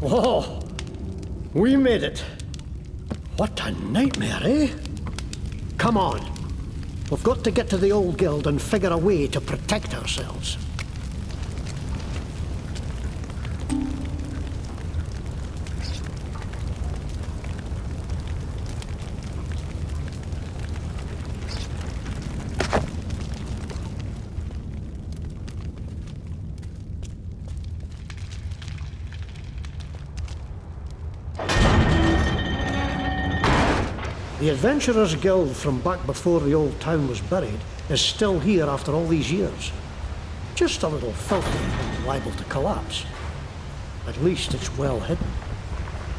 Oh, we made it. What a nightmare, eh? Come on. We've got to get to the old guild and figure a way to protect ourselves. The Adventurers Guild from back before the old town was buried is still here after all these years. Just a little filthy and liable to collapse. At least it's well hidden.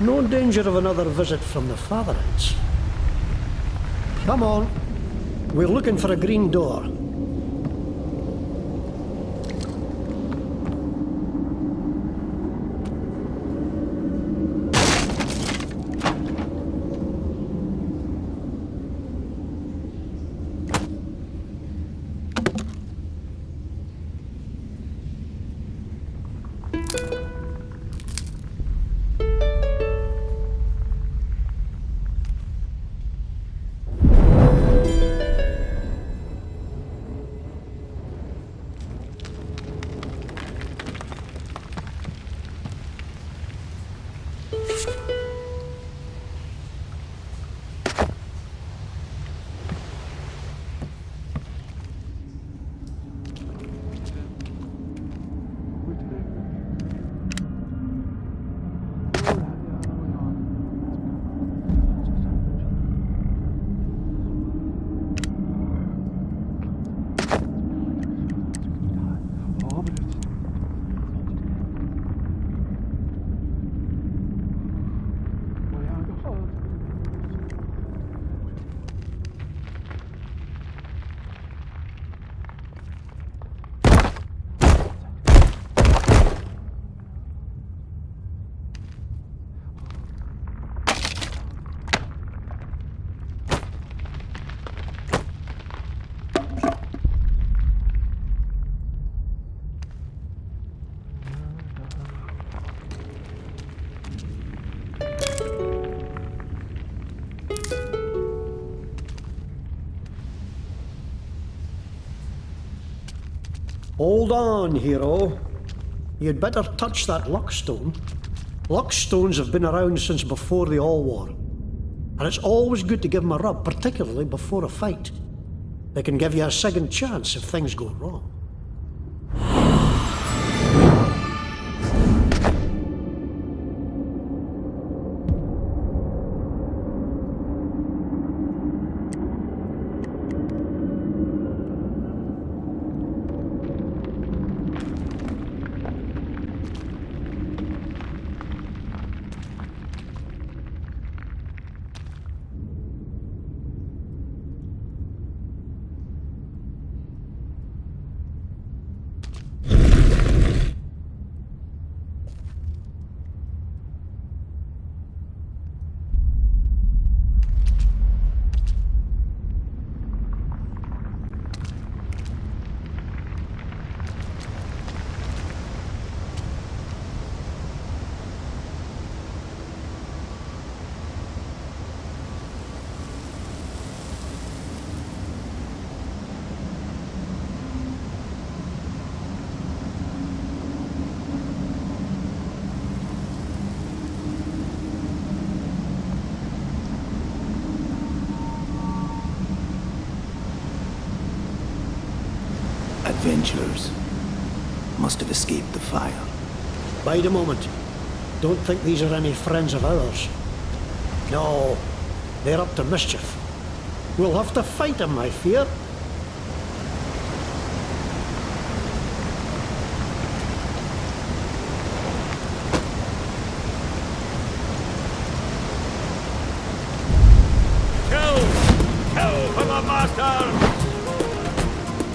No danger of another visit from the Fatherheads. Come on. We're looking for a green door. Hold on, hero. You'd better touch that luckstone. Luckstones have been around since before the All War. And it's always good to give them a rub, particularly before a fight. They can give you a second chance if things go wrong. Adventurers must have escaped the fire. Bide a moment. Don't think these are any friends of ours. No, they're up to mischief. We'll have to fight them, I fear. Kill for the master!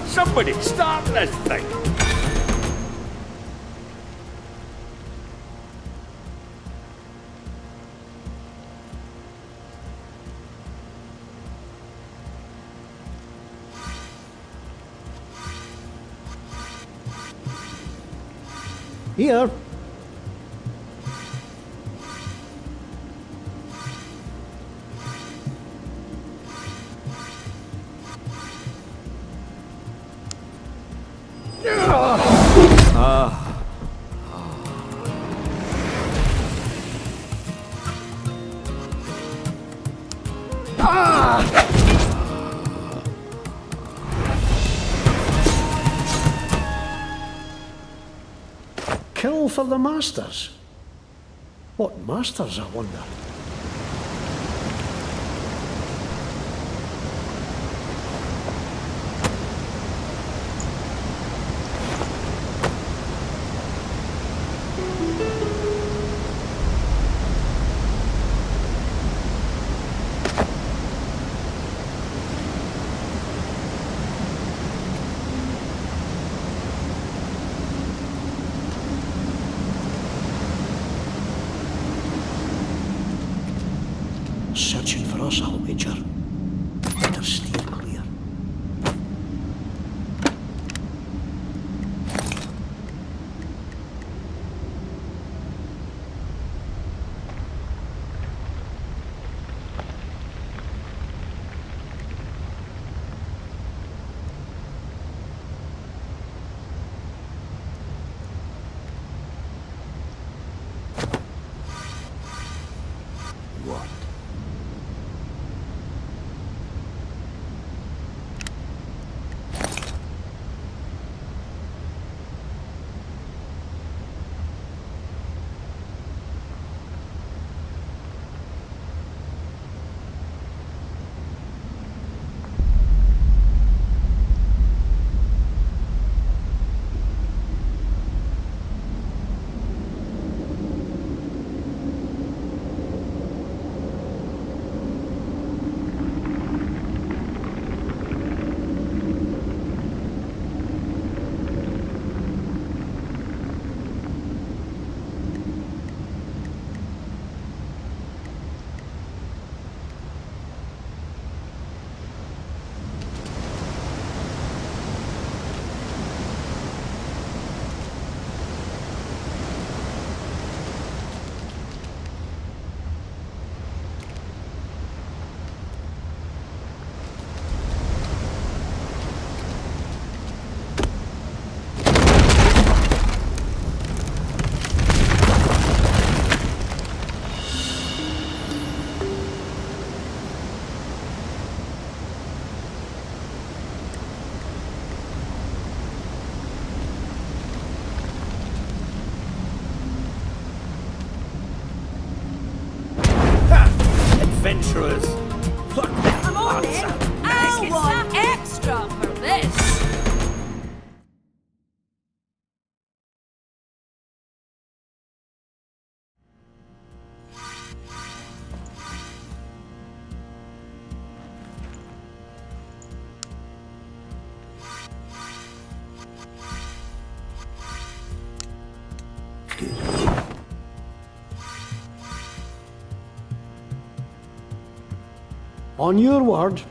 Somebody stop this thing! Here. kill for the masters. What masters, I wonder? Searching for us, I'll wager. Better steer clear. What? Adventurers! Pluck that I'm on hearts it. out. I want extra for this. On your word.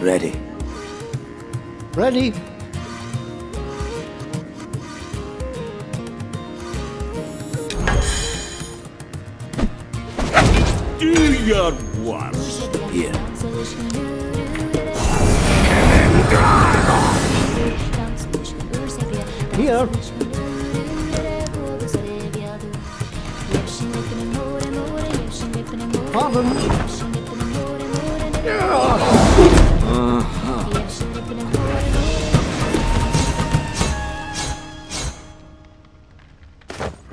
Ready. Ready? Do your worst. Here. Here. Pardon?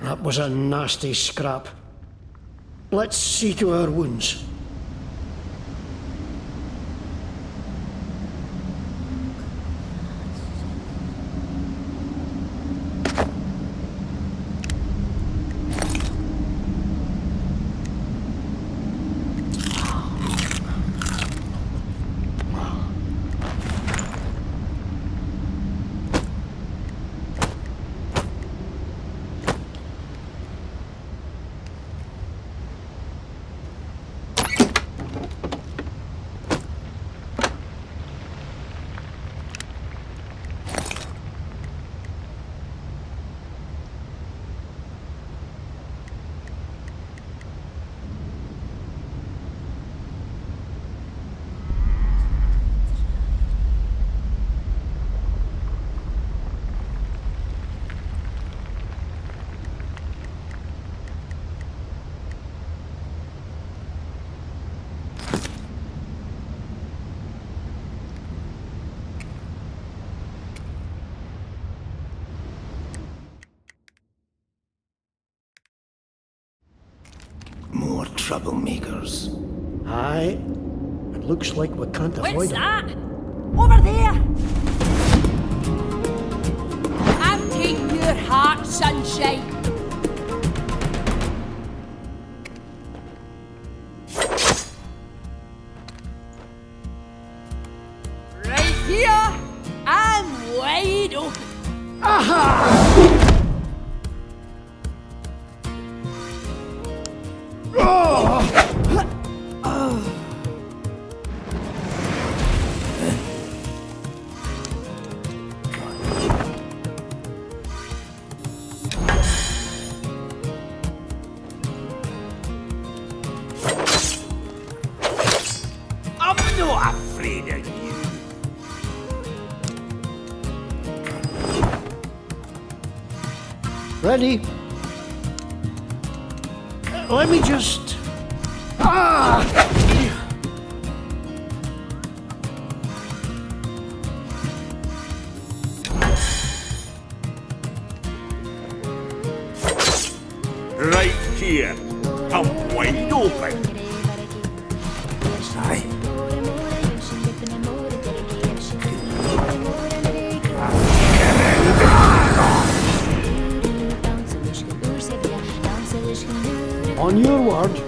That was a nasty scrap. Let's see to our wounds. troublemakers. Aye. It looks like we can't avoid What's them. that? Over there! I'm taking your heart, sunshine. Right here, I'm wide open. I'm not afraid of you. Ready? Let me just... Right here. I'm wide open. Aye. On your word.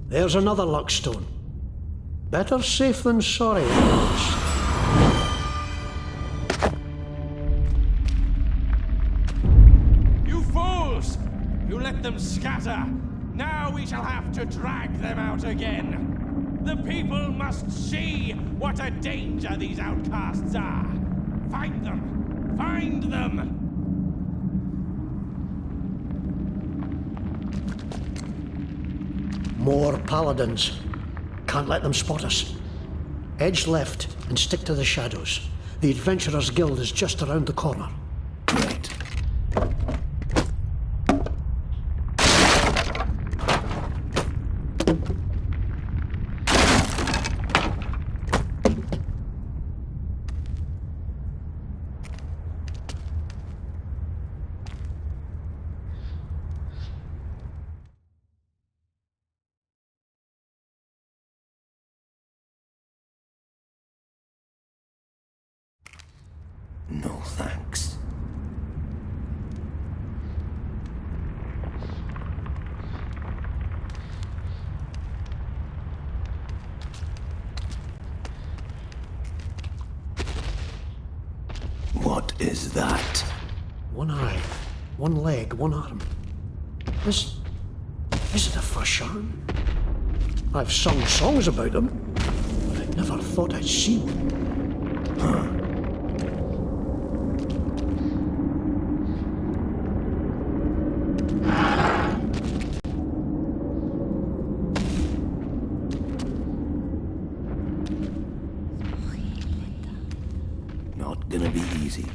There's another luck stone. Better safe than sorry, I You fools! You let them scatter! Now we shall have to drag them out again! The people must see what a danger these outcasts are! Find them! Find them! More paladins. Can't let them spot us. Edge left and stick to the shadows. The Adventurers Guild is just around the corner. Right. No thanks. What is that? One eye, one leg, one arm. Is it a Fashan? I've sung songs about them, but I never thought I'd see one. Not gonna be easy.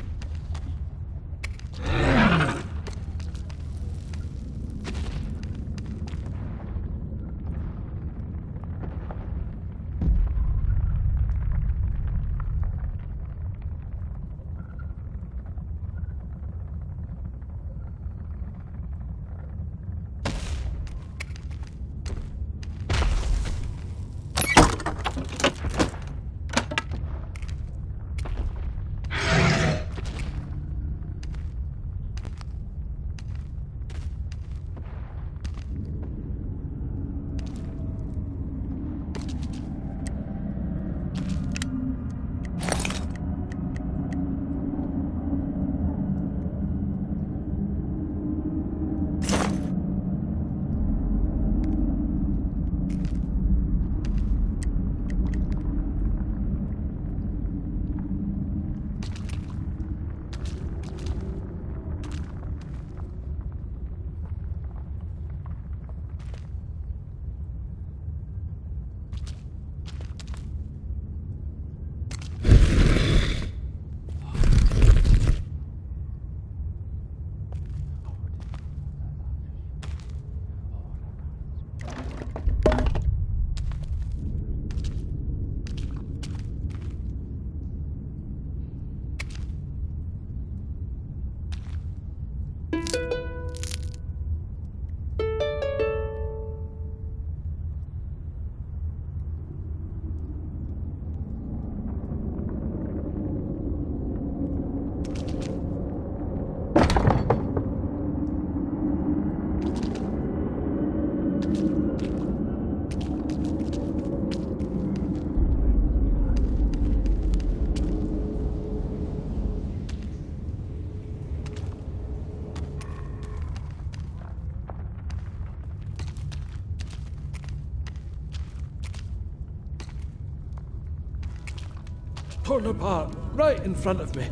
torn apart right in front of me.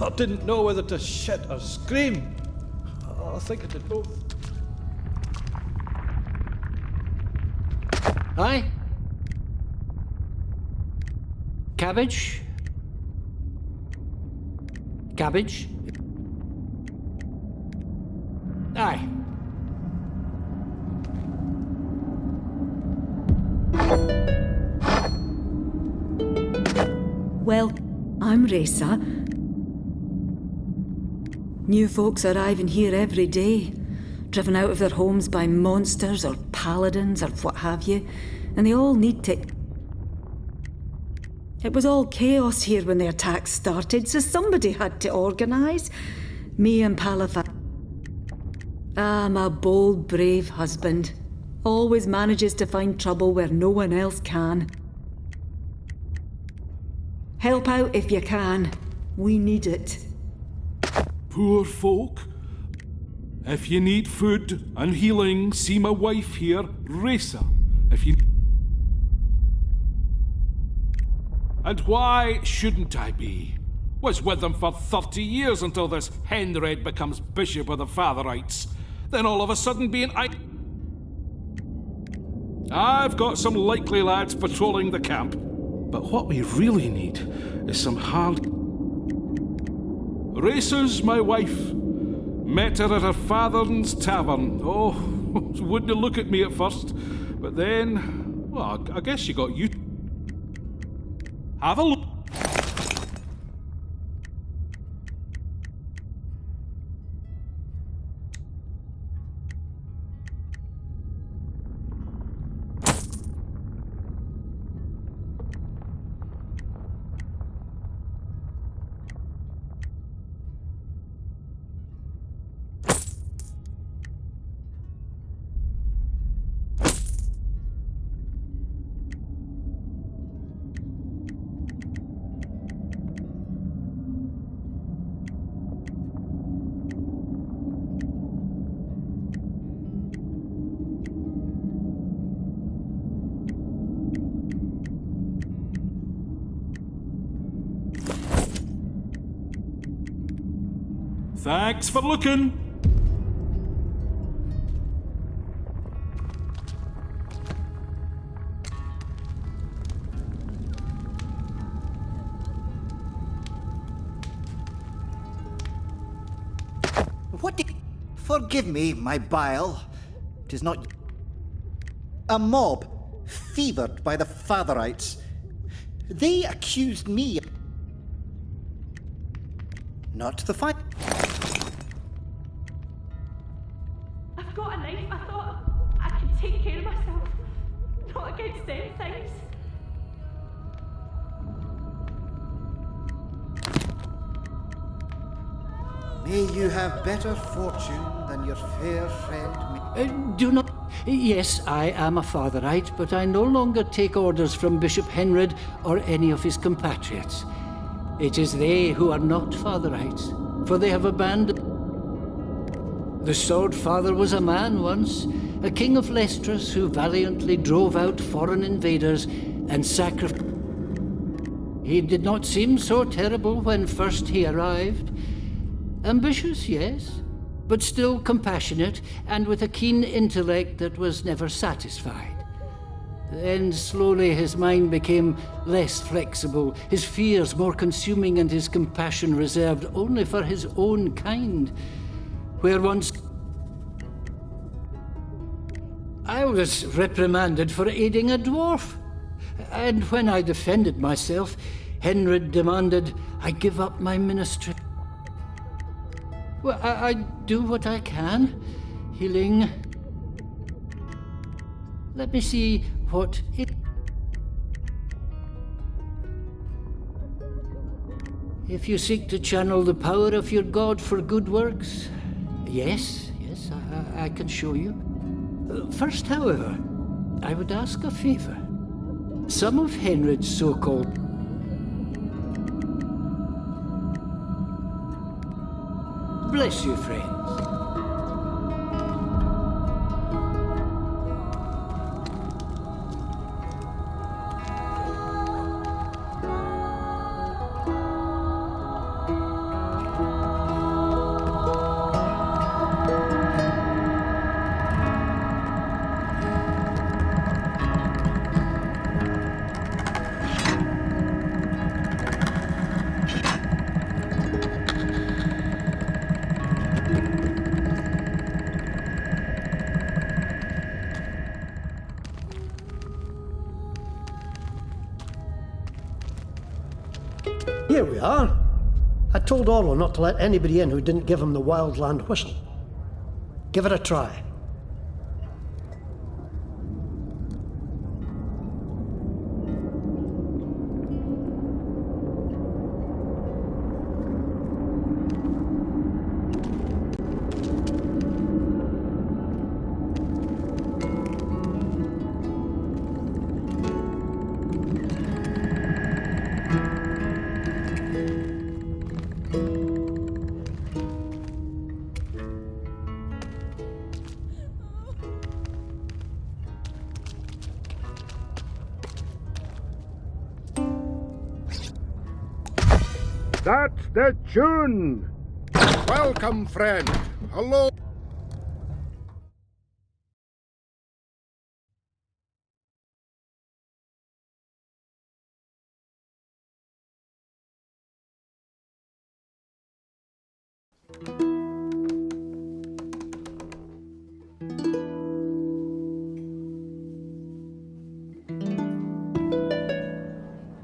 I didn't know whether to shit or scream. I think I did both. Aye? Cabbage? Cabbage? Aye. Well, I'm Resa. New folks arriving here every day, driven out of their homes by monsters or paladins or what have you, and they all need to... It was all chaos here when the attack started, so somebody had to organise. Me and Palafa. Ah, my bold, brave husband. Always manages to find trouble where no one else can. Help out if you can. We need it. Poor folk. If you need food and healing, see my wife here, Resa. If you... And why shouldn't I be? Was with them for 30 years until this Henred becomes Bishop of the Fatherites. Then all of a sudden being I've got some likely lads patrolling the camp. But what we really need is some hard... Resa's my wife. Met her at her father's tavern. Oh, wouldn't look at me at first. But then, well, I guess she got you. Have a look. Thanks for looking. What do... Forgive me, my bile. 'Tis not... A mob, fevered by the Fatherites. They accused me... Not the fight... I've got a knife. I thought I could take care of myself. Not against them things. May you have better fortune than your fair friend... Do not... Yes, I am a Fatherite, but I no longer take orders from Bishop Henred or any of his compatriots. It is they who are not Fatherites, for they have abandoned... The Sword Father was a man once, a king of Lestras who valiantly drove out foreign invaders and sacrificed... He did not seem so terrible when first he arrived. Ambitious, yes, but still compassionate and with a keen intellect that was never satisfied. Then slowly his mind became less flexible, his fears more consuming and his compassion reserved only for his own kind. Where once... I was reprimanded for aiding a dwarf. And when I defended myself, Henred demanded I give up my ministry. Well, I do what I can. Healing. Let me see what it... If you seek to channel the power of your god for good works, yes, I can show you. First, however, I would ask a favor. Some of Henred's so-called... Bless you, friends. are. I told Orlo not to let anybody in who didn't give him the wildland whistle. Give it a try. That's the tune! Welcome, friend. Hello.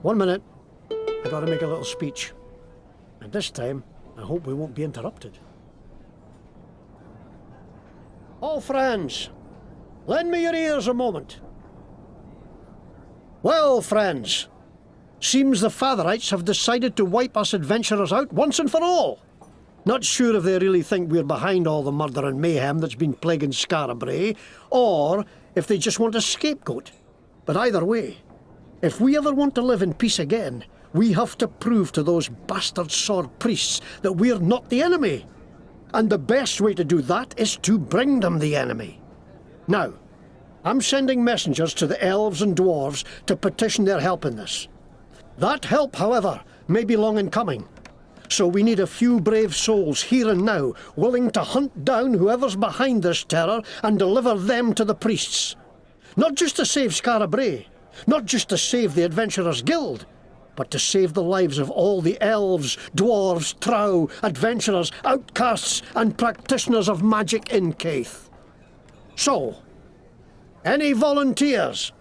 One minute. I gotta make a little speech. And this time, I hope we won't be interrupted. All friends, lend me your ears a moment. Well, friends, seems the Fatherites have decided to wipe us adventurers out once and for all. Not sure if they really think we're behind all the murder and mayhem that's been plaguing Scarabray, or if they just want a scapegoat. But either way, if we ever want to live in peace again, we have to prove to those bastard sword priests that we're not the enemy. And the best way to do that is to bring them the enemy. Now, I'm sending messengers to the elves and dwarves to petition their help in this. That help, however, may be long in coming. So we need a few brave souls here and now, willing to hunt down whoever's behind this terror and deliver them to the priests. Not just to save Scarabray, not just to save the Adventurers Guild, but to save the lives of all the elves, dwarves, trow, adventurers, outcasts, and practitioners of magic in Caith. So, any volunteers?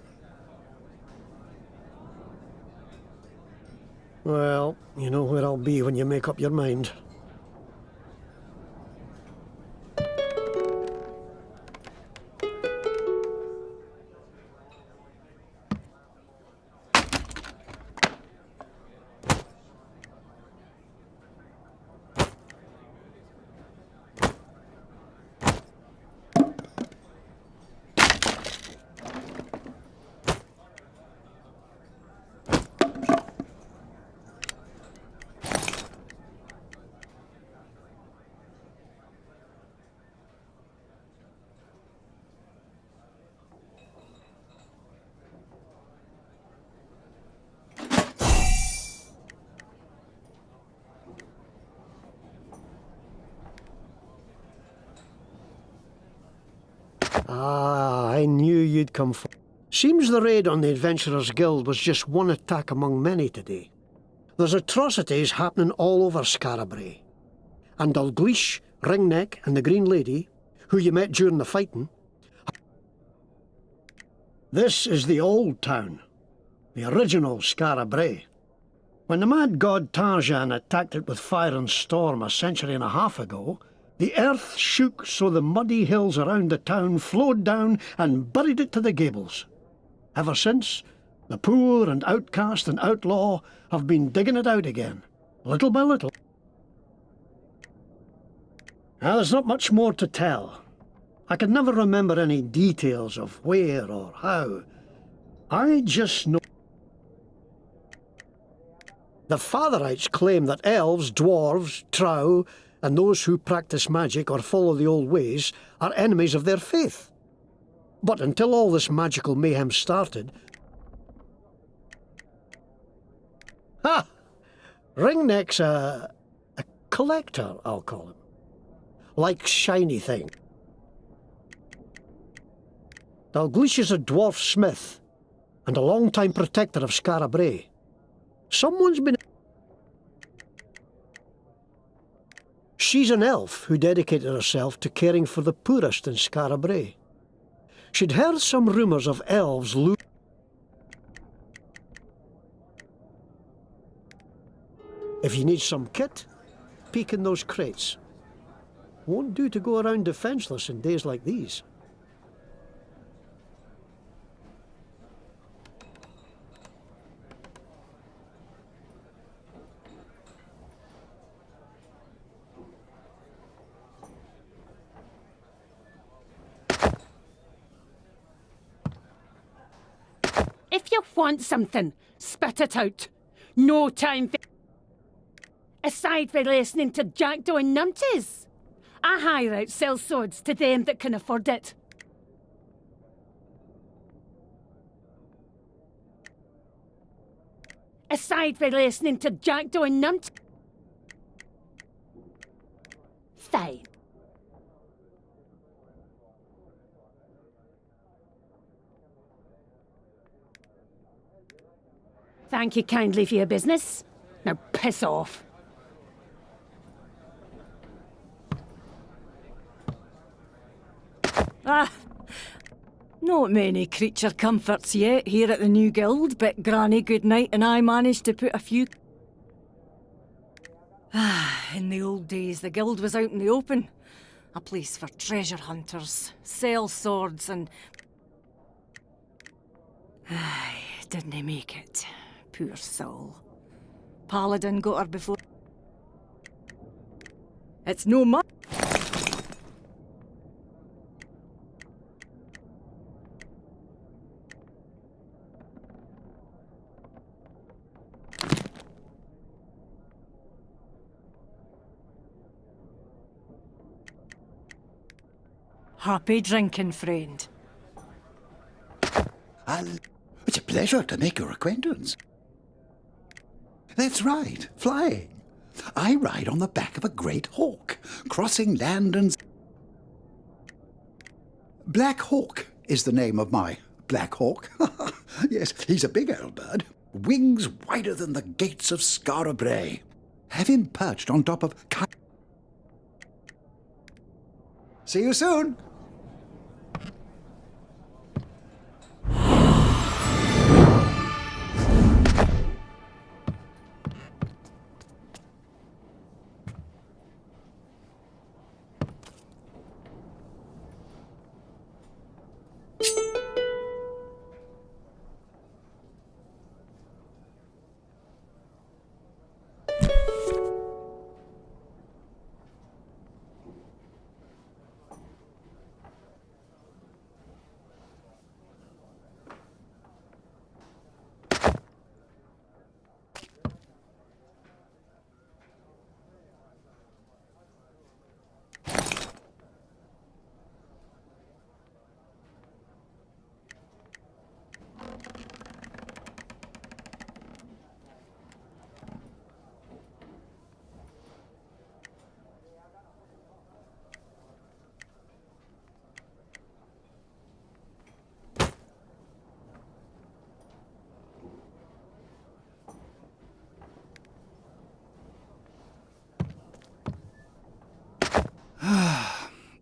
Well, you know where I'll be when you make up your mind. Ah, I knew you'd come for. Seems the raid on the Adventurers Guild was just one attack among many today. There's atrocities happening all over Scarabray. And Dalgleish, Ringneck, and the Green Lady, who you met during the fighting. This is the old town, the original Scarabray. When the mad god Tarjan attacked it with fire and storm a century and a half ago, the earth shook so the muddy hills around the town flowed down and buried it to the gables. Ever since, the poor and outcast and outlaw have been digging it out again, little by little. Now, there's not much more to tell. I can never remember any details of where or how. I just know the Fatherites claim that elves, dwarves, trow, and those who practice magic or follow the old ways are enemies of their faith. But until all this magical mayhem started... Ha! Ringneck's a collector, I'll call him. Likes shiny things. Dalgleish is a dwarf smith and a long-time protector of Scarabray. Someone's been... She's an elf who dedicated herself to caring for the poorest in Scarabray. She'd heard some rumours of elves If you need some kit, peek in those crates. Won't do to go around defenceless in days like these. If you want something, spit it out. No time for... Aside from listening to Jackdaw and numpties, I hire out sell swords to them that can afford it. Aside from listening to Jackdaw and numpties... Fine. Thank you kindly for your business. Now piss off. Not many creature comforts yet here at the new guild, but Granny Goodnight and I managed to put a few... In the old days, the guild was out in the open. A place for treasure hunters, sell swords and... Didn't he make it? Poor soul. Paladin got her before... It's no mu- Happy drinking, friend. It's a pleasure to make your acquaintance. That's right, flying. I ride on the back of a great hawk, crossing land and... Black Hawk is the name of my Black Hawk. Yes, he's a big old bird. Wings wider than the gates of Skara Brae. Have him perched on top of... See you soon.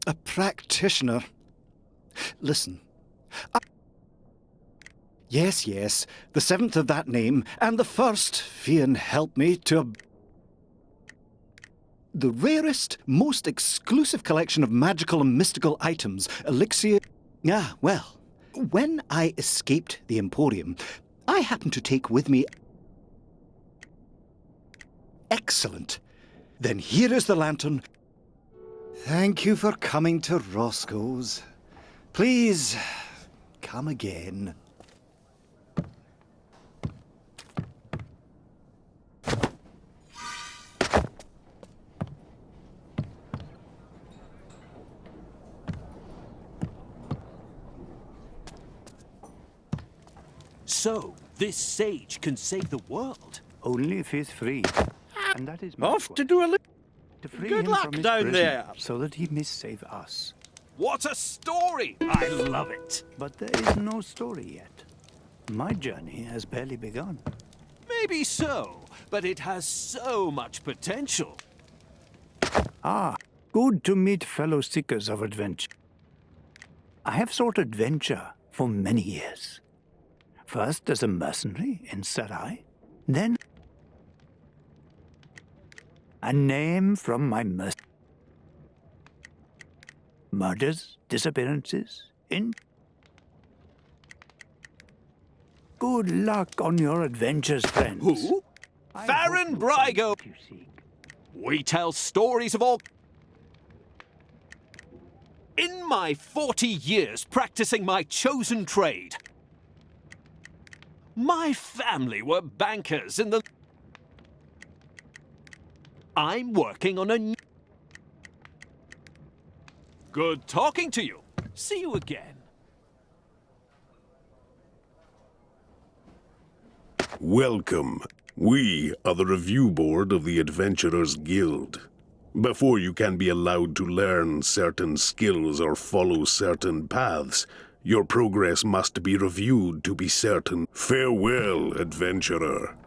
A practitioner. Listen. Yes, the seventh of that name, and the first, Fian help me, to the rarest, most exclusive collection of magical and mystical items, elixir... well, when I escaped the Emporium, I happened to take with me... Excellent. Then here is the lantern. Thank you for coming to Roscoe's. Please, come again. So, this sage can save the world? Only if he's free. And that is Off to do a little... to free Good him luck from his down prison, there. so that he may save us. What a story! I love it. But there is no story yet. My journey has barely begun. Maybe so, but it has so much potential. Ah, good to meet fellow seekers of adventure. I have sought adventure for many years. First as a mercenary in Sarai, then... A name from my murders, disappearances, Good luck on your adventures, friends. Who? Farron Brygo! We tell stories of all... In my 40 years practicing my chosen trade, my family were bankers in the... I'm working on a... Good talking to you. See you again. Welcome. We are the review board of the Adventurers Guild. Before you can be allowed to learn certain skills or follow certain paths, your progress must be reviewed to be certain. Farewell, adventurer.